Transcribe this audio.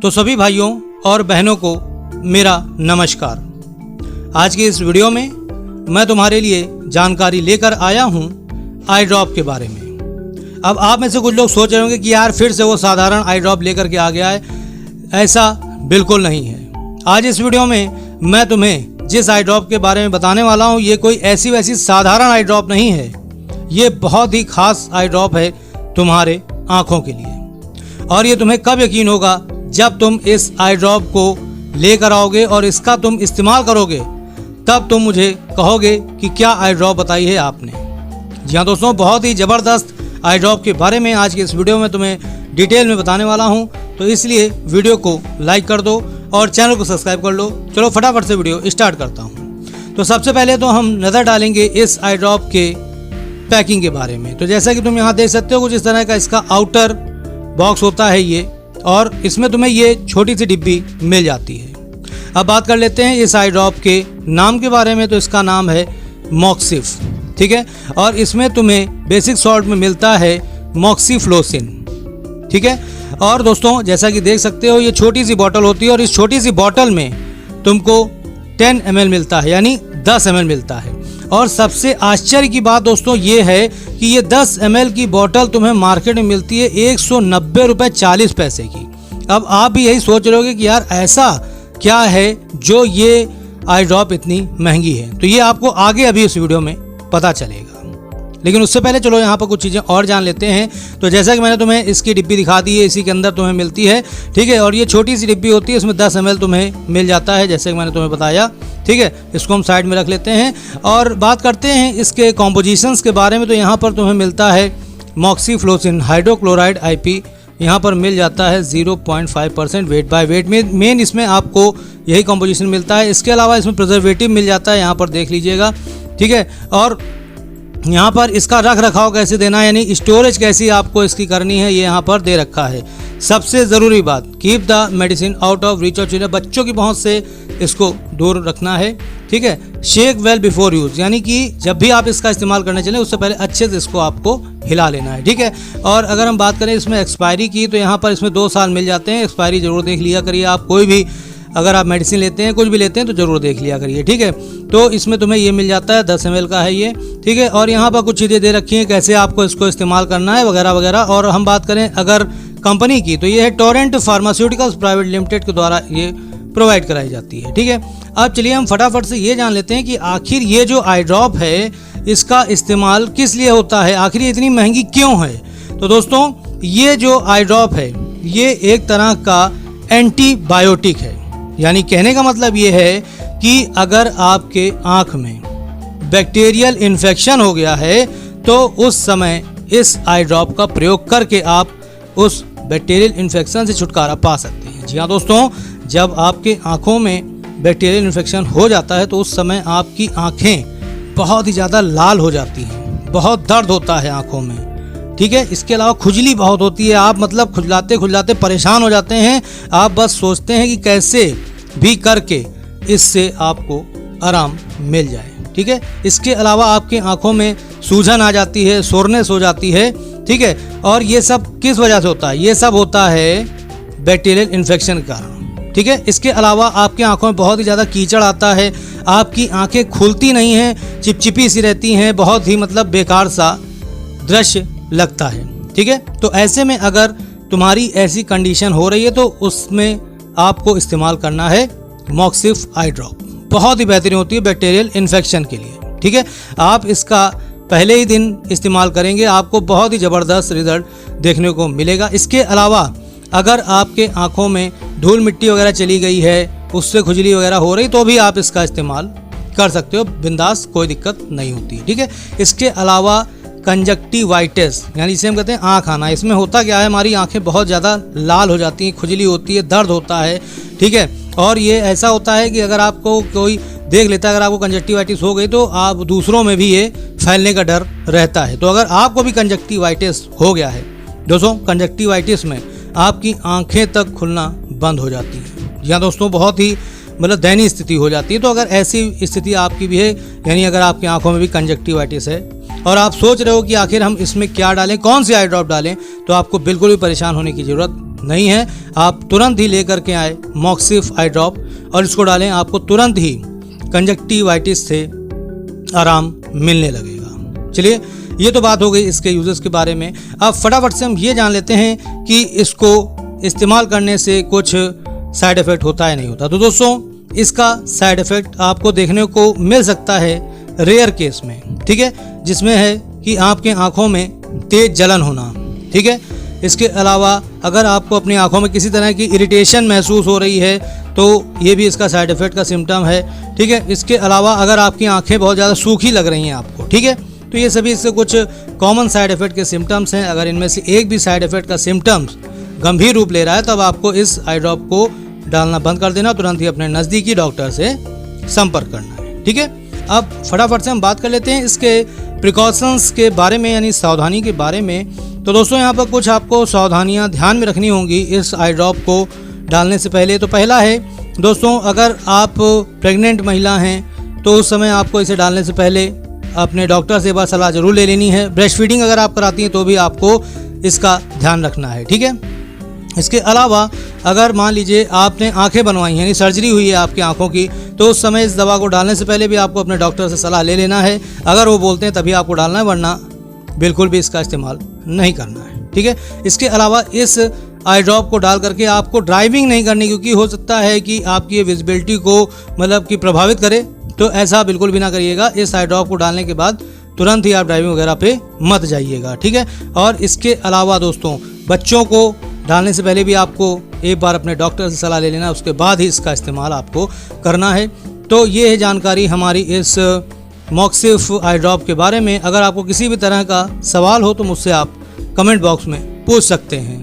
तो सभी भाइयों और बहनों को मेरा नमस्कार। आज की इस वीडियो में मैं तुम्हारे लिए जानकारी लेकर आया हूं आई ड्रॉप के बारे में। अब आप में से कुछ लोग सोच रहे होंगे कि यार फिर से वो साधारण आई ड्रॉप लेकर के आ गया है। ऐसा बिल्कुल नहीं है। आज इस वीडियो में मैं तुम्हें जिस आई ड्रॉप के बारे में बताने वाला हूं, ये कोई ऐसी वैसी साधारण आई ड्रॉप नहीं है। ये बहुत ही खास आई ड्रॉप है तुम्हारे आँखों के लिए। और ये तुम्हें कब यकीन होगा, जब तुम इस आई ड्रॉप को लेकर आओगे और इसका तुम इस्तेमाल करोगे, तब तुम मुझे कहोगे कि क्या आई ड्रॉप बताई है आपने। जी हाँ दोस्तों, बहुत ही ज़बरदस्त आई ड्रॉप के बारे में आज की इस वीडियो में तुम्हें डिटेल में बताने वाला हूँ। तो इसलिए वीडियो को लाइक कर दो और चैनल को सब्सक्राइब कर लो। चलो फटाफट से वीडियो स्टार्ट करता हूँ। तो सबसे पहले तो हम नज़र डालेंगे इस आई ड्रॉप के पैकिंग के बारे में। तो जैसा कि तुम यहाँ देख सकते हो, कुछ इस तरह का इसका आउटर बॉक्स होता है ये, और इसमें तुम्हें ये छोटी सी डिब्बी मिल जाती है। अब बात कर लेते हैं इस आई ड्रॉप के नाम के बारे में। तो इसका नाम है मॉक्सिफ, ठीक है। और इसमें तुम्हें बेसिक सॉल्ट में मिलता है मॉक्सिफ्लोसिन, ठीक है। और दोस्तों जैसा कि देख सकते हो, ये छोटी सी बॉटल होती है और इस छोटी सी बॉटल में तुमको 10 ml मिलता है, यानी 10 ml मिलता है। और सबसे आश्चर्य की बात दोस्तों ये है कि ये 10 ml की बोतल तुम्हें मार्केट में मिलती है 190 रुपये 40 पैसे की। अब आप भी यही सोच रहे होगे कि यार ऐसा क्या है जो ये आई ड्रॉप इतनी महंगी है। तो ये आपको आगे अभी इस वीडियो में पता चलेगा, लेकिन उससे पहले चलो यहाँ पर कुछ चीज़ें और जान लेते हैं। तो जैसा कि मैंने तुम्हें इसकी डिब्बी दिखा दी है, इसी के अंदर तुम्हें मिलती है, ठीक है। और ये छोटी सी डिब्बी होती है, इसमें 10 ml तुम्हें मिल जाता है, जैसे कि मैंने तुम्हें बताया, ठीक है। इसको हम साइड में रख लेते हैं और बात करते हैं इसके कॉम्पोजिशंस के बारे में। तो यहाँ पर तुम्हें मिलता है मॉक्सिफ्लोसिन हाइड्रोक्लोराइड IP, यहाँ पर मिल जाता है 0.5% वेट बाय वेट में। मेन इसमें आपको यही कॉम्पोजिशन मिलता है। इसके अलावा इसमें प्रिजर्वेटिव मिल जाता है, यहाँ पर देख लीजिएगा, ठीक है। और यहाँ पर इसका रख रखाव कैसे देना है, यानी स्टोरेज कैसी आपको इसकी करनी है, ये यहाँ पर दे रखा है। सबसे ज़रूरी बात, keep the medicine out of reach of children, बच्चों की पहुँच से इसको दूर रखना है, ठीक है। शेक वेल बिफोर यूज़, यानी कि जब भी आप इसका इस्तेमाल करने चलें उससे पहले अच्छे से इसको आपको हिला लेना है, ठीक है। और अगर हम बात करें इसमें एक्सपायरी की, तो यहाँ पर इसमें 2 साल मिल जाते हैं। एक्सपायरी ज़रूर देख लिया करिए आप, कोई भी अगर आप मेडिसिन लेते हैं, कुछ भी लेते हैं तो ज़रूर देख लिया करिए, ठीक है। तो इसमें तुम्हें ये मिल जाता है 10 ml का है ये, ठीक है। और यहाँ पर कुछ चीज़ें दे रखी हैं कैसे आपको इसको इस्तेमाल करना है वगैरह वगैरह। और हम बात करें अगर कंपनी की, तो ये है टोरेंट फार्मास्यूटिकल्स प्राइवेट लिमिटेड के द्वारा ये प्रोवाइड कराई जाती है, ठीक है। अब चलिए हम फटाफट से ये जान लेते हैं कि आखिर ये जो आई ड्रॉप है इसका इस्तेमाल किस लिए होता है, आखिर ये इतनी महंगी क्यों है। तो दोस्तों ये जो आई ड्रॉप है ये एक तरह का एंटीबायोटिक है, यानी कहने का मतलब ये है कि अगर आपके आँख में बैक्टीरियल इन्फेक्शन हो गया है तो उस समय इस आई ड्रॉप का प्रयोग करके आप उस बैक्टीरियल इन्फेक्शन से छुटकारा पा सकते हैं। जी हाँ दोस्तों, जब आपके आँखों में बैक्टीरियल इन्फेक्शन हो जाता है तो उस समय आपकी आँखें बहुत ही ज़्यादा लाल हो जाती हैं, बहुत दर्द होता है आँखों में, ठीक है। इसके अलावा खुजली बहुत होती है, आप मतलब खुजलाते खुजलाते परेशान हो जाते हैं। आप बस सोचते हैं कि कैसे भी करके इससे आपको आराम मिल जाए, ठीक है। इसके अलावा आपके आँखों में सूजन आ जाती है, सोरनेस हो जाती है, ठीक है। और ये सब किस वजह से होता है, ये सब होता है बैक्टीरियल इन्फेक्शन के कारण, ठीक है। इसके अलावा आपकी आंखों में बहुत ही ज़्यादा कीचड़ आता है, आपकी आंखें खुलती नहीं हैं, चिपचिपी सी रहती हैं, बहुत ही मतलब बेकार सा दृश्य लगता है, ठीक है। तो ऐसे में अगर तुम्हारी ऐसी कंडीशन हो रही है तो उसमें आपको इस्तेमाल करना है मॉक्सिफ आई ड्रॉप। बहुत ही बेहतरीन होती है बैक्टीरियल इन्फेक्शन के लिए, ठीक है। आप इसका पहले ही दिन इस्तेमाल करेंगे, आपको बहुत ही ज़बरदस्त रिज़ल्ट देखने को मिलेगा। इसके अलावा अगर आपके आँखों में धूल मिट्टी वगैरह चली गई है, उससे खुजली वगैरह हो रही, तो भी आप इसका इस्तेमाल कर सकते हो बिंदास, कोई दिक्कत नहीं होती है, ठीक है। इसके अलावा कंजक्टिवाइटिस, यानी इसे हम कहते हैं आँख आना, इसमें होता क्या है, हमारी आँखें बहुत ज़्यादा लाल हो जाती हैं, खुजली होती है, दर्द होता है, ठीक है। और ये ऐसा होता है कि अगर आपको कोई देख लेता है, अगर आपको कंजक्टिवाइटिस हो गई तो आप दूसरों में भी ये फैलने का डर रहता है। तो अगर आपको भी कंजक्टिवाइटिस हो गया है दोस्तों, कंजक्टिवाइटिस में आपकी आंखें तक खुलना बंद हो जाती है, या दोस्तों बहुत ही मतलब दयनीय स्थिति हो जाती है। तो अगर ऐसी स्थिति आपकी भी है, यानी अगर आपकी आंखों में भी कंजक्टिवाइटिस है और आप सोच रहे हो कि आखिर हम इसमें क्या डालें, कौन सी आई ड्रॉप डालें, तो आपको बिल्कुल भी परेशान होने की ज़रूरत नहीं है, आप तुरंत ही लेकर के आए मॉक्सिफ आई ड्रॉप और इसको डालें, आपको तुरंत ही कंजक्टिवाइटिस से आराम मिलने लगेगा। चलिए, ये तो बात हो गई इसके यूजेस के बारे में। अब फटाफट से हम ये जान लेते हैं कि इसको इस्तेमाल करने से कुछ साइड इफ़ेक्ट होता है नहीं होता। तो दोस्तों, इसका साइड इफ़ेक्ट आपको देखने को मिल सकता है रेयर केस में, ठीक है, जिसमें है कि आपके आँखों में तेज जलन होना, ठीक है। इसके अलावा अगर आपको अपनी आँखों में किसी तरह की इरिटेशन महसूस हो रही है तो ये भी इसका साइड इफ़ेक्ट का सिम्टम है, ठीक है। इसके अलावा अगर आपकी आंखें बहुत ज़्यादा सूखी लग रही हैं आपको, ठीक है, तो ये सभी इससे कुछ कॉमन साइड इफ़ेक्ट के सिम्टम्स हैं। अगर इनमें से एक भी साइड इफ़ेक्ट का सिम्टम्स गंभीर रूप ले रहा है तब आपको इस आई ड्रॉप को डालना बंद कर देना, तुरंत ही अपने नज़दीकी डॉक्टर से संपर्क करना है, ठीक है। अब फटाफट से हम बात कर लेते हैं इसके प्रिकॉशंस के बारे में, यानी सावधानी के बारे में। तो दोस्तों, यहाँ पर कुछ आपको सावधानियाँ ध्यान में रखनी होंगी इस आई ड्रॉप को डालने से पहले। तो पहला है दोस्तों, अगर आप प्रेग्नेंट महिला हैं तो उस समय आपको इसे डालने से पहले अपने डॉक्टर से एक बार सलाह जरूर ले लेनी है। ब्रेस्ट फीडिंग अगर आप कराती हैं तो भी आपको इसका ध्यान रखना है, ठीक है। इसके अलावा अगर मान लीजिए आपने आंखें बनवाई हैं, यानी सर्जरी हुई है आपकी आंखों की, तो उस समय इस दवा को डालने से पहले भी आपको अपने डॉक्टर से सलाह ले लेना है। अगर वो बोलते हैं तभी आपको डालना है, वरना बिल्कुल भी इसका इस्तेमाल नहीं करना है, ठीक है। इसके अलावा इस आई ड्रॉप को डाल करके आपको ड्राइविंग नहीं करनी, क्योंकि हो सकता है कि आपकी ये विजिबिलिटी को मतलब कि प्रभावित करे, तो ऐसा बिल्कुल भी ना करिएगा। इस आई ड्रॉप को डालने के बाद तुरंत ही आप ड्राइविंग वगैरह पे मत जाइएगा, ठीक है। और इसके अलावा दोस्तों, बच्चों को डालने से पहले भी आपको एक बार अपने डॉक्टर से सलाह ले लेना, उसके बाद ही इसका इस्तेमाल आपको करना है। तो ये है जानकारी हमारी इस मॉक्सिफ आई ड्रॉप के बारे में। अगर आपको किसी भी तरह का सवाल हो तो मुझसे आप कमेंट बॉक्स में पूछ सकते हैं।